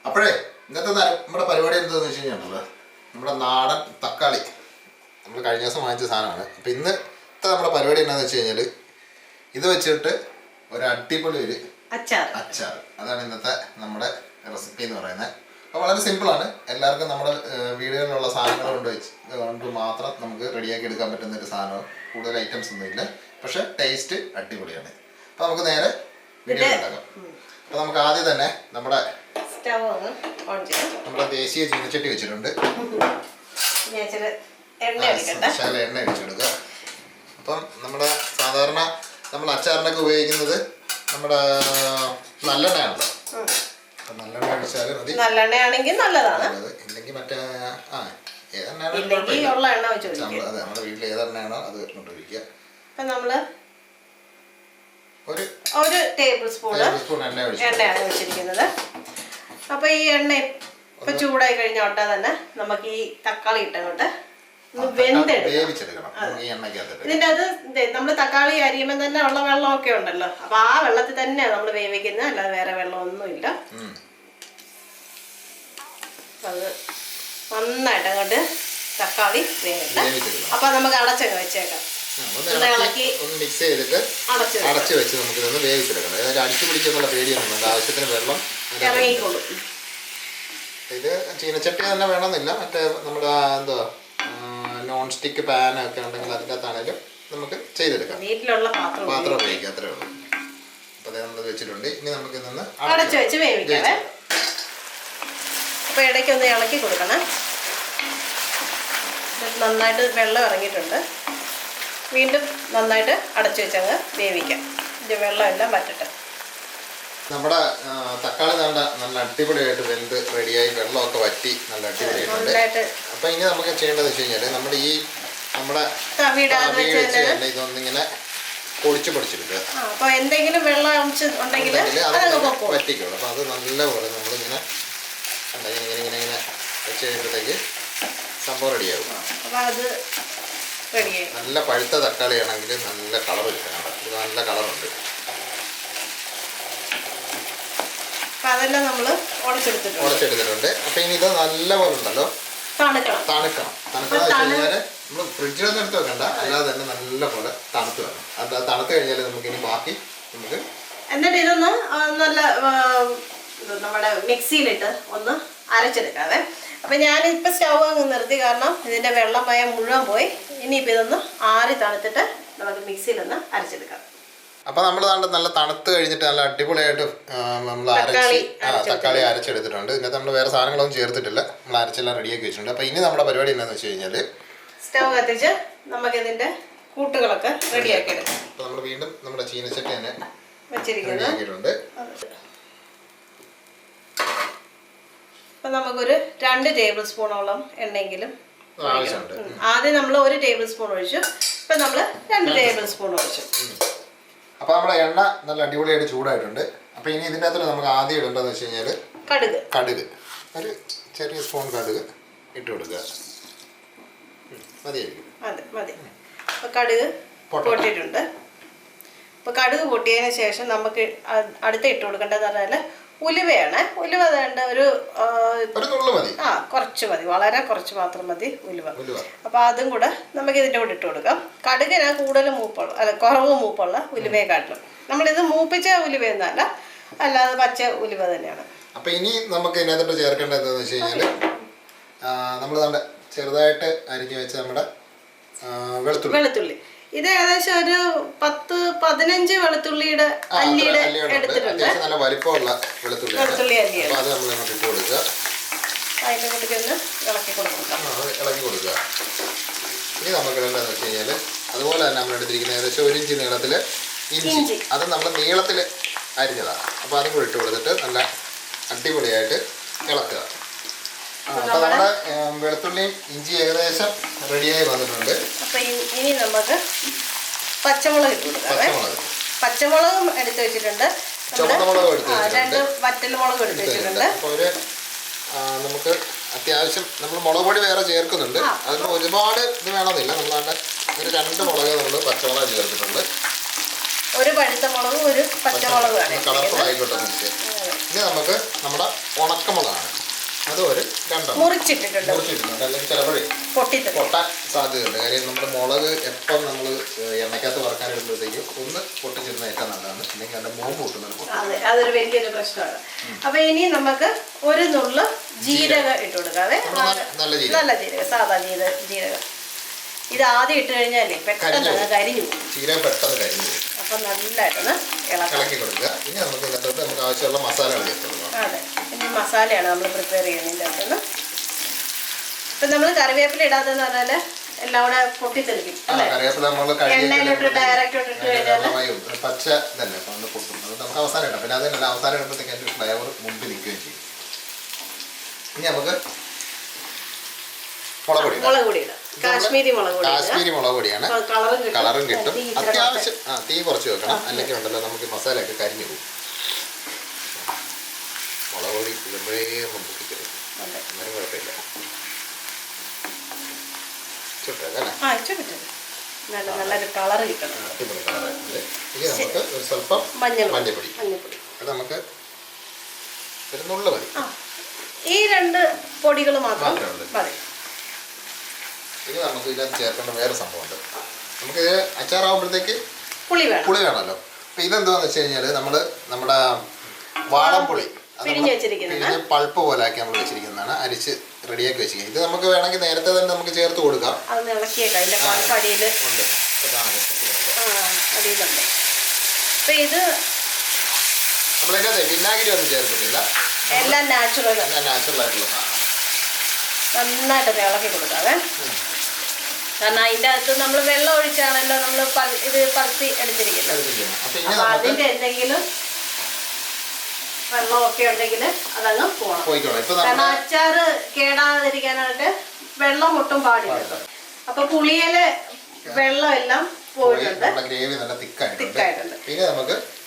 അപ്പോഴേ ഇന്നത്തെ നമ്മുടെ പരിപാടി എന്താണെന്ന് വെച്ച് കഴിഞ്ഞാൽ നമ്മുടെ നാടൻ തക്കാളി നമ്മൾ കഴിഞ്ഞ ദിവസം വാങ്ങിച്ച സാധനമാണ്. അപ്പോൾ ഇന്നത്തെ നമ്മുടെ പരിപാടി എന്താണെന്ന് വെച്ച് കഴിഞ്ഞാൽ ഇത് വെച്ചിട്ട് ഒരു അടിപൊളി ഒരു അച്ചാർ, അതാണ് ഇന്നത്തെ നമ്മുടെ റെസിപ്പി എന്ന് പറയുന്നത്. അപ്പോൾ വളരെ സിമ്പിളാണ്, എല്ലാവർക്കും നമ്മുടെ വീടുകളിലുള്ള സാധനങ്ങൾ കൊണ്ട് മാത്രം നമുക്ക് റെഡിയാക്കി എടുക്കാൻ പറ്റുന്ന ഒരു സാധനം. കൂടുതൽ ഐറ്റംസ് ഒന്നും ഇല്ല, പക്ഷെ ടേസ്റ്റ് അടിപൊളിയാണ്. അപ്പോൾ നമുക്ക് നേരെ വീഡിയോ ഉണ്ടാക്കാം. അപ്പോൾ നമുക്ക് ആദ്യം തന്നെ നമ്മുടെ ദേശീയ ചീനച്ചട്ടി വെച്ചിട്ടുണ്ട്. എണ്ണ അടിച്ചെടുക്കുക. അപ്പം നമ്മുടെ സാധാരണ നമ്മൾ അച്ചാറിനൊക്കെ ഉപയോഗിക്കുന്നത് നമ്മുടെ നല്ലെണ്ണയാണല്ലോ. നല്ലെണ്ണ അടിച്ചാൽ മതി. നല്ലെണ്ണയാണെങ്കിൽ നല്ലതാണ്. ഇല്ലെങ്കിൽ മറ്റേ ഏതെണ്ണയാണ് അതെ നമ്മുടെ വീട്ടിൽ ഏതെണ്ണയാണോ അത് ഇട്ടോണ്ടിരിക്കുക. ഒരു ടേബിൾ സ്പൂൺ എണ്ണയാണ് വെച്ചിരിക്കുന്നത്. അപ്പൊ ഈ എണ്ണ ഇപ്പൊ ചൂടായി കഴിഞ്ഞോട്ടെ തന്നെ നമുക്ക് ഈ തക്കാളി ഇട്ടങ്ങോട്ട് വേവിച്ചെടുക്കണം. ഇതിന്റെ അത് നമ്മള് തക്കാളി അരിയുമ്പോൾ തന്നെ ഉള്ള വെള്ളമൊക്കെ ഉണ്ടല്ലോ, അപ്പൊ ആ വെള്ളത്തിൽ തന്നെയാണ് നമ്മൾ വേവിക്കുന്നത്, അല്ലാതെ വേറെ വെള്ളമൊന്നുമില്ല. അത് നന്നായിട്ട് അങ്ങോട്ട് തക്കാളി വേവിട്ട് അപ്പൊ നമുക്ക് അടച്ചങ്ങ് വെച്ചേക്കാം. മിക്സ് ചെയ്തിട്ട് അടച്ചു വെച്ച് നമുക്ക് ഇതൊന്ന് വേവിച്ചെടുക്കണം. അതായത് അടിച്ചു പിടിക്കുന്നുള്ള പേടിയൊന്നും ആവശ്യത്തിന് വെള്ളം ഇറങ്ങിക്കോളും. ഇത് ചീനച്ചട്ടി തന്നെ വേണമെന്നില്ല, മറ്റേ നമ്മുടെ എന്തുവാ നോൺ സ്റ്റിക്ക് പാൻ ഒക്കെ ഉണ്ടെങ്കിൽ അതിൻ്റെ അകത്താണേലും നമുക്ക് ചെയ്തെടുക്കാം. വീട്ടിലുള്ള പാത്രം ഉപയോഗിക്കാം, അത്രേ ഉള്ളൂ. അപ്പോൾ അത് നമ്മൾ വെച്ചിട്ടുണ്ട്. ഇനി നമുക്ക് ഇതൊന്ന് അടച്ചു വെച്ച് വേവിക്കാം. അപ്പോൾ ഇടയ്ക്കൊന്ന് ഇളക്കി കൊടുക്കണം. നന്നായിട്ട് വെള്ളം ഇറങ്ങിയിട്ടുണ്ട്. വീണ്ടും നന്നായിട്ട് അടച്ചു വെച്ചങ്ങ് വേവിക്കാം. ഇതിൻ്റെ വെള്ളം എല്ലാം വറ്റട്ടെ. നമ്മുടെ തക്കാളി നല്ല അടിപൊളിയായിട്ട് വെന്ത് റെഡിയായി വെള്ളമൊക്കെ വറ്റി നല്ല അടിപൊളിയായിട്ടുണ്ട്. അപ്പം ഇനി നമുക്ക് ചെയ്യേണ്ടതെന്ന് വെച്ച് കഴിഞ്ഞാൽ നമ്മുടെ ഇതൊന്നിങ്ങനെ പൊടിച്ചെടുക്കുക. അപ്പോൾ എന്തെങ്കിലും വെള്ളം ഉണ്ടെങ്കിൽ വറ്റിക്കുള്ളൂ. അപ്പോൾ അത് നല്ലപോലെ നമ്മളിങ്ങനെ ഇങ്ങനെ വെച്ച് കഴിയുമ്പോഴത്തേക്ക് സംഭവം റെഡിയാകും. അപ്പോൾ അത് റെഡിയായി. നല്ല പഴുത്ത തക്കാളി ആണെങ്കിൽ നല്ല കളർ കിട്ടണം. ഇത് നല്ല കളറുണ്ട്. അതെല്ലാം നമ്മൾ ഉടച്ചെടുത്തിട്ടുണ്ട്. അപ്പൊ ഇനി ഇത് നല്ലപോലെ ഉണ്ടല്ലോ തണുക്കണം. വെച്ച് കഴിഞ്ഞാൽ നമ്മൾ ഫ്രിഡ്ജിലൊന്നും എടുത്ത് വെക്കണ്ട, അല്ലാതെ തന്നെ നല്ലപോലെ തണുത്ത് വേണം. അത് തണുത്ത് കഴിഞ്ഞാൽ നമുക്ക് ഇനി ബാക്കി നമുക്ക് എന്നിട്ട് ഇതൊന്ന് നല്ല നമ്മുടെ മിക്സിയിലിട്ട് ഒന്ന് അരച്ചെടുക്കാവേ. അപ്പൊ ഞാനിപ്പോ സ്റ്റൗ അങ്ങ് നിർത്തി, കാരണം ഇതിന്റെ വെള്ളമയം മുഴുവൻ പോയി. ഇനിയിപ്പോ ഇതൊന്ന് ആറി തണുത്തിട്ട് നമുക്ക് മിക്സിയിലൊന്ന് അരച്ചെടുക്കാം. അപ്പൊ നമ്മൾ നല്ല തണുത്ത് കഴിഞ്ഞിട്ട് നല്ല അടിപൊളിയായിട്ട് നമ്മൾ തക്കാളി അരച്ചെടുത്തിട്ടുണ്ട്. ഇതിനകത്ത് നമ്മൾ വേറെ സാധനങ്ങളൊന്നും ചേർത്തിട്ടില്ല, നമ്മൾ അരച്ചെല്ലാം റെഡിയാക്കി വെച്ചിട്ടുണ്ട്. അപ്പൊ ഇനി നമ്മുടെ പരിപാടി എന്താണെന്ന് വെച്ച് കഴിഞ്ഞാൽ സ്റ്റൗ കത്തിച്ച് നമുക്ക് ഇതിന്റെ കൂട്ടുകളൊക്കെ റെഡിയാക്കി എടുക്കാം. അപ്പൊ നമ്മൾ വീണ്ടും നമ്മുടെ ചീനച്ചട്ടി തന്നെ വെച്ചിരിക്കുന്നത്. അപ്പൊ നമുക്കൊരു 2 ടേബിൾ സ്പൂണോളം എണ്ണയെങ്കിലും ആവശ്യമുണ്ട്. ആദ്യം നമ്മൾ 1 ടേബിൾ സ്പൂൺ ഒഴിച്ചു, ഇപ്പൊ നമ്മൾ 2 ടേബിൾ സ്പൂൺ ഒഴിച്ചു. അപ്പോൾ നമ്മുടെ എണ്ണ നല്ല അടിപൊളിയായിട്ട് ചൂടായിട്ടുണ്ട്. അപ്പോൾ ഇനി ഇതിൻ്റെ അകത്ത് നമുക്ക് ആദ്യം ഇടേണ്ടതെന്ന് വെച്ച് കഴിഞ്ഞാൽ കടുക് ഒരു ചെറിയ സ്പൂൺ കടുക് ഇട്ട് കൊടുക്കുക. മതിയായിരിക്കും. മതി. അപ്പോൾ കടുക് പൊട്ടിയിട്ടുണ്ട്. അപ്പോൾ കടുക് പൊട്ടിയതിന് ശേഷം നമുക്ക് അടുത്ത് ഇട്ട് കൊടുക്കേണ്ടതെന്ന് പറഞ്ഞാൽ ഉലുവയാണ്. ഉലുവ വേണ്ട ഒരു കുറച്ച് മതി, വളരെ കുറച്ച് മാത്രം മതി ഉലുവ. അപ്പോൾ അതും കൂടെ നമുക്ക് ഇതിൻ്റെ കൂടെ ഇട്ട് കൊടുക്കാം. കടുകിന് കൂടുതൽ കുറവ് മൂപ്പുള്ള ഉലുവയെക്കാട്ടിലും. നമ്മളിത് മൂപ്പിച്ച ഉലുവയൊന്നുമല്ല, അല്ലാതെ പച്ച ഉലുവ തന്നെയാണ്. അപ്പോൾ ഇനി നമുക്ക് ഇതിനകത്തോട്ട് ചേർക്കേണ്ടത് എന്താണെന്ന് വെച്ച് കഴിഞ്ഞാൽ നമ്മൾ ചെറുതായിട്ട് അരിഞ്ഞു വെച്ച നമ്മുടെ വെളുത്തുള്ളി. ഇത് ഏകദേശം ഒരു 10-15 വെളുത്തുള്ളിയുടെ അല്ലിയുടെ എടുത്തിട്ടുണ്ട്. നല്ല വലിപ്പമുള്ള വെളുത്തുള്ളി അല്ലി. അത് നമ്മൾ ഇട്ട് കൊടുക്കുക. അതിൻ്റെ കൂട്ടിക്ക് ഒന്ന് ഇളക്കി കൊടുക്കുക. ഇനി നമുക്ക് എന്താണെന്ന് വെച്ച് കഴിഞ്ഞാൽ അതുപോലെ തന്നെ നമ്മൾ എടുത്തിരിക്കുന്ന ഏകദേശം 1 ഇഞ്ച് നീളത്തിൽ ഇഞ്ചി, അത് നമ്മൾ നീളത്തിൽ അരിഞ്ഞതാണ്. അപ്പോൾ അതും കൂടി ഇട്ട് കൊടുത്തിട്ട് നല്ല അടിപൊളിയായിട്ട് ഇളക്കുക. അപ്പോൾ നമ്മുടെ വെളുത്തുള്ളിയും ഇഞ്ചി ഏകദേശം റെഡിയായി വന്നിട്ടുണ്ട്. അപ്പോൾ ഇനി നമുക്ക് പച്ചമുളക് ഇട്ട് കൊടുക്കാം. പച്ചമുളകും എടുത്ത് വെച്ചിട്ടുണ്ട്, ചുവന്നമുളകും എടുത്ത് വെച്ചിട്ടുണ്ട്, 2 വറ്റൽമുളകും എടുത്ത് വെച്ചിട്ടുണ്ട്. അപ്പോൾ നമുക്ക് അത്യാവശ്യം നമ്മൾ മുളക് പൊടി വേറെ ചേർക്കുന്നുണ്ട്. അതിന് ഒരുപാട് ഇത് വേണമെന്നില്ല. നമ്മൾ ഒരു 2 മുളക് നമ്മൾ പച്ചമുളക് ചേർത്തിട്ടുണ്ട്. ഒരു പഴുത്ത മുളകും ഒരു പച്ചമുളകും ആണ്. കളർഫുൾ ആയിക്കോട്ടെ. ഇനി നമുക്ക് നമ്മുടെ ഉണക്കമുളകാണ്, അത് ഒരു 2 മുറിച്ചിട്ടിട്ടുണ്ട്. അല്ലെങ്കിൽ ചിലപ്പോഴേ പൊട്ടാൻ സാധ്യതയുണ്ട്. കാര്യം നമ്മുടെ മുളക് എപ്പം നമ്മൾ എണ്ണയ്ക്കകത്ത് വറക്കാൻ ഇടുമ്പോഴത്തേക്കും ഒന്ന് പൊട്ടിച്ചിരുന്ന ഏറ്റവും നല്ലതാണ്, അല്ലെങ്കിൽ അതിന്റെ മോമ്പ് പൊട്ടുന്നത്. അതെ, അതൊരു വലിയൊരു പ്രശ്നമാണ്. അപ്പൊ ഇനി നമുക്ക് ഒരു നുള്ള് ജീരകം ഇട്ട് കൊടുക്കാതെ, നല്ല ജീരകം, സാധാ ജീരകം. ഇത് ആദ്യം ഇട്ട് കഴിഞ്ഞാലേ പെട്ടെന്ന് കരിഞ്ഞു പോകും. ജീരകം പെട്ടെന്ന് കരിഞ്ഞു പോകും. അപ്പൊ നല്ലതായിട്ടൊന്ന് ഇളക്കി കൊടുക്കുക. ഇനി നമുക്ക് ഇതിനകത്തോട്ട് നമുക്ക് ആവശ്യമുള്ള മസാലകൾ ചേർത്ത് കൊടുക്കാം. അതെ, ഇനി മസാലയാണ് നമ്മൾ പ്രിപ്പയർ ചെയ്യുന്നതിൻ്റെ അകത്തുനിന്ന്. ഇപ്പം നമ്മൾ കറിവേപ്പില ഇടാതെന്ന് പറഞ്ഞാൽ എല്ലാം കൂടെ പൊട്ടിത്തെറിക്കും. കറിവേപ്പില നമ്മൾ എണ്ണയിലോട്ട് ഡയറക്റ്റ് ഇട്ട് കഴിഞ്ഞാൽ പച്ച തന്നെ പൊട്ടും. അത് നമുക്ക് അവസാനം ഇടാം. പിന്നെ അതല്ല, അവസാനം ഇടുമ്പോഴത്തേക്ക് അതിൻ്റെ ഫ്ലേവർ മുമ്പിൽ നിൽക്കുകയും ചെയ്യും. ഇനി നമുക്ക് മുളക് പൊടി ഇടാം. കാശ്മീരി മുളക് പൊടിയാണ്. കളറും കിട്ടും. അത്യാവശ്യം തീ കുറച്ച് വെക്കണം, അല്ലെങ്കിൽ ഉണ്ടല്ലോ നമുക്ക് മസാലയൊക്കെ കരിഞ്ഞു പോകും. മുളക് പൊടി ഇടുമ്പോഴേ ഒന്നും പൊട്ടിക്കരുത്, എന്നാലും കുഴപ്പമില്ല. നല്ലൊരു കളർ കിട്ടണം. അടിപൊളി കളറായിട്ടുണ്ട്. ഇനി നമുക്ക് ഒരു സ്വല്പം മഞ്ഞൾപ്പൊടി. അത് നമുക്ക് ഒരു നുള്ളു മതി. ഈ 2 പൊടികൾ മാത്രം മതി. ഇനി നമുക്ക് ഇതിനകത്ത് ചേർക്കേണ്ട വേറെ സംഭവമുണ്ട്. നമുക്കിത് അച്ചാറാകുമ്പോഴത്തേക്ക് പുളി വേണമല്ലോ. അപ്പം ഇതെന്താണെന്ന് വെച്ച് കഴിഞ്ഞാൽ നമ്മുടെ വാളംപുളി പിഴിഞ്ഞ് പൾപ്പ് പോലെ ആക്കി നമ്മൾ വെച്ചിരിക്കുന്നതാണ്, അരിച്ച് റെഡിയാക്കി വെച്ചിരിക്കുന്നത്. ഇത് നമുക്ക് വേണമെങ്കിൽ നേരത്തെ തന്നെ നമുക്ക് ചേർത്ത് കൊടുക്കാം. നമ്മളിതിനകത്ത് വിനാഗിരി ഒന്നും ചേർത്തിട്ടില്ല, എല്ലാം നാച്ചുറൽ ആയിട്ടുള്ള സാധനം. നന്നായിട്ട് ഇളക്കി കൊടുക്കാവേ. കാരണം അതിൻ്റെ അകത്ത് നമ്മൾ വെള്ളം ഒഴിച്ചാണല്ലോ നമ്മൾ ഇത് പൾപ്പി എടുത്തിരിക്കുന്നത്. അപ്പൊ അതിൻ്റെ എന്തെങ്കിലും വെള്ളമൊക്കെ ഉണ്ടെങ്കിൽ അതങ്ങ് പോകണം. കാരണം അച്ചാറ് കേടാതിരിക്കാനായിട്ട് വെള്ളം ഒട്ടും പാടില്ല. അപ്പൊ പുളിയിലെ വെള്ളം എല്ലാം പോയിട്ടുണ്ട്, തിക്കായിട്ടുണ്ട്.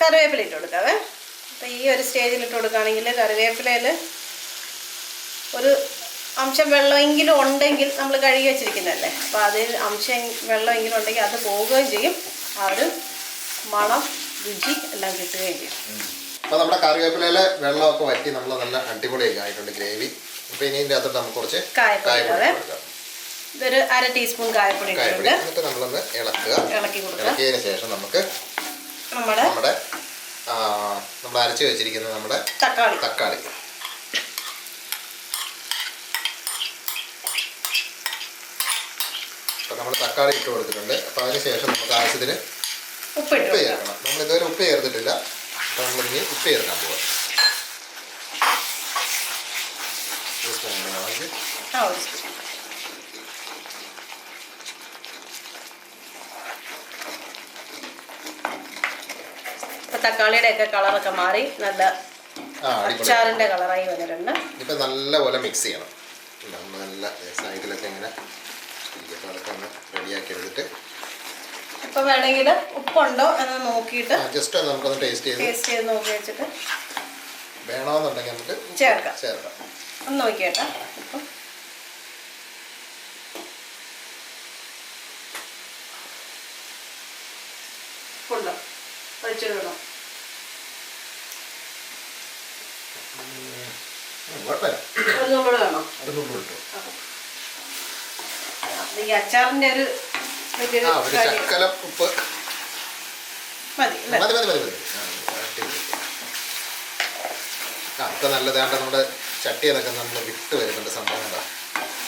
കറിവേപ്പില ഇട്ട് കൊടുക്കാവേ. അപ്പൊ ഈ ഒരു സ്റ്റേജിൽ ഇട്ട് കൊടുക്കുകയാണെങ്കിൽ കറിവേപ്പിലയിൽ ഒരു അംശം വെള്ളമെങ്കിലും ഉണ്ടെങ്കിൽ നമ്മൾ കഴുകി വെച്ചിരിക്കുന്നതല്ലേ, അപ്പോൾ അതിൽ അംശം വെള്ളമെങ്കിലും ഉണ്ടെങ്കിൽ അത് പോവുകയും ചെയ്യും, ആ ഒരു മണം രുചി എല്ലാം കിട്ടുകയും ചെയ്യും. അപ്പോൾ നമ്മുടെ കറിവേപ്പിലയിലെ വെള്ളമൊക്കെ വറ്റി നമ്മൾ നല്ല അടിപൊളിയൊക്കെ ആയിട്ടുണ്ട് ഗ്രേവി. അപ്പോൾ ഇനി ഇതിൻ്റെ അകത്തോട്ട് നമുക്ക് കുറച്ച് കായപ്പൊടി, ഇതൊരു 1/2 ടീസ്പൂൺ കായപ്പൊടി ഇട്ടിട്ടുണ്ട്. എന്നിട്ട് നമ്മളൊന്ന് ഇളക്കി കൊടുക്കുക. ഇളക്കിയതിന് ശേഷം നമുക്ക് നമ്മുടെ നമ്മൾ അരച്ച് വെച്ചിരിക്കുന്ന നമ്മുടെ തക്കാളി അപ്പോൾ നമ്മൾ തക്കാളി ഇട്ട് കൊടുത്തിട്ടുണ്ട്. അപ്പോൾ അതിന് ശേഷം നമുക്ക് ആവശ്യത്തിന് ഉപ്പ് ചേർക്കണം. നമ്മൾ ഇതുവരെ ഉപ്പ് ചേർത്തിട്ടില്ല, അപ്പോൾ നമ്മളിനി ഉപ്പ് ചേർക്കാൻ പോകാം. തക്കാളിയുടെ ഒക്കെ കളറൊക്കെ മാറി നല്ല അച്ചാറിന്റെ കളറായി വന്നിട്ടുണ്ട്. ഇപ്പം നല്ലപോലെ മിക്സ് ചെയ്യണം. നല്ല സൈഡിലൊക്കെ ഇങ്ങനെ അതൊക്കെ ഒന്ന് റെഡിയാക്കി എടുത്തിട്ട് ഇപ്പൊ വേണമെങ്കിൽ ഉപ്പുണ്ടോ എന്ന് നോക്കിയിട്ട് ജസ്റ്റ് നമുക്കൊന്ന് ടേസ്റ്റ് ചെയ്ത് നോക്കി വെച്ചിട്ട് വേണമെന്നുണ്ടെങ്കിൽ നമുക്ക് ചേർക്കാം. ഒന്ന് നോക്കിയേട്ടാ. ഇപ്പം ഉണ്ടോ ഒഴിച്ചിട്ട് വേണം. ഈ അച്ചാറിന്റെ ഒരു ശകലം ഉപ്പ് മതി. ഒക്കെ നല്ലതാണ്ട് നമ്മുടെ ചട്ടി അതൊക്കെ നമ്മൾ വിട്ട് വരുന്നുണ്ട് സംഭവം.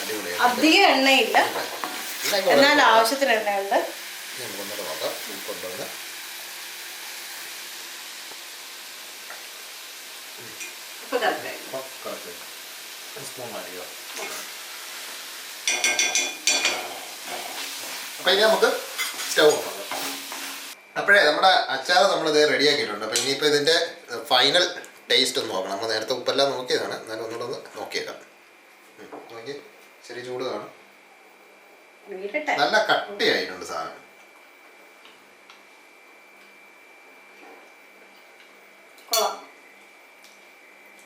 അടിപൊളിയാണ്. അധികം എണ്ണയില്ല, എന്നാൽ ആവശ്യത്തിന് എണ്ണയുണ്ട്. നമുക്കൊന്നത് നോക്കാം. കൊണ്ടുവന്ന് അപ്പൊ ഇനി നമുക്ക് സ്റ്റൗ ഓഫ് ആക്കാം. അപ്പോഴേ നമ്മുടെ അച്ചാർ നമ്മളിത് റെഡിയാക്കിയിട്ടുണ്ട്. അപ്പം ഇനിയിപ്പോൾ ഇതിൻ്റെ ഫൈനൽ ടേസ്റ്റ് ഒന്ന് നോക്കണം. നമ്മൾ നേരത്തെ ഉപ്പെല്ലാം നോക്കിയതാണ്, എന്നാലും ഒന്നുകൂടെ ഒന്ന് നോക്കിയേക്കാം. നോക്കി, ചെറിയ ചൂട് കാണും, നല്ല കട്ടിയായിട്ടുണ്ട് സാധനം.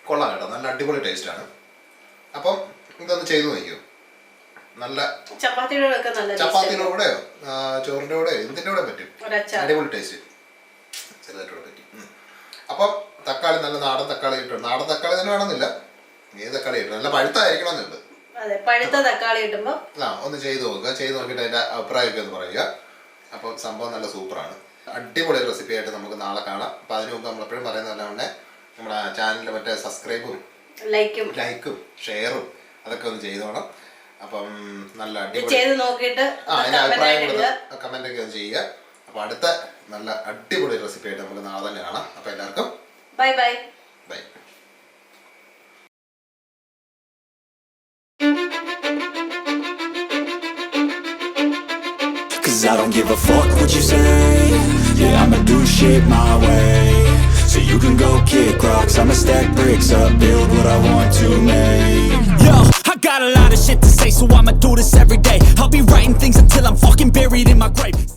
കൊള്ളാം കേട്ടോ, നല്ല അടിപൊളി ടേസ്റ്റാണ്. അപ്പം ഇതൊന്ന് ചെയ്തു നോക്കിയോ. നല്ല ചപ്പാത്തിയുടെ കൂടെയോ ചോറിൻ്റെ കൂടെയോ എന്തിൻ്റെ കൂടെ പറ്റും. അടിപൊളി ടേസ്റ്റ്. ചെറുതായിട്ട് പറ്റി. അപ്പം തക്കാളി നല്ല നാടൻ തക്കാളി കിട്ടും. നാടൻ തക്കാളി തന്നെ വേണമെന്നില്ല, ഏത് തക്കാളി കിട്ടും, നല്ല പഴുത്തായിരിക്കണം എന്നുണ്ട്. അതെ, പഴുത്ത തക്കാളി കിട്ടുമ്പോൾ ഒന്ന് ചെയ്ത് നോക്കുക. ചെയ്ത് നോക്കിയിട്ട് അതിൻ്റെ അഭിപ്രായമൊക്കെ ഒന്ന് പറയുക. അപ്പം സംഭവം നല്ല സൂപ്പറാണ്. അടിപൊളി റെസിപ്പി ആയിട്ട് നമുക്ക് നാളെ കാണാം. അപ്പം അതിന് മുമ്പ് നമ്മളെപ്പോഴും പറയുന്നതല്ല നമ്മുടെ ചാനലിൽ മറ്റേ സബ്സ്ക്രൈബും ലൈക്കും ഷെയറും അതൊക്കെ ഒന്ന് ചെയ്തോണം. അപ്പം നല്ല അടിപൊളി ചെയ്ത് നോക്കിയിട്ട് അതിൻ്റെ അഭിപ്രായം കമൻ്റൊക്കെ ഒന്ന് ചെയ്യുക. അപ്പോൾ അടുത്ത നല്ല അടിപൊളി റെസിപ്പി ആയിട്ട് നമുക്ക് നാളെ തന്നെ കാണാം. അപ്പോൾ എല്ലാവർക്കും bye bye bye. Cause I don't give a fuck what you say. Yeah, I'ma do shit my way. So you can go kick rocks, I'ma stack bricks up, build what I want to make. Yo, I got a lot of shit to say, so I'ma do this every day. I'll be writing things until I'm fucking buried in my grave.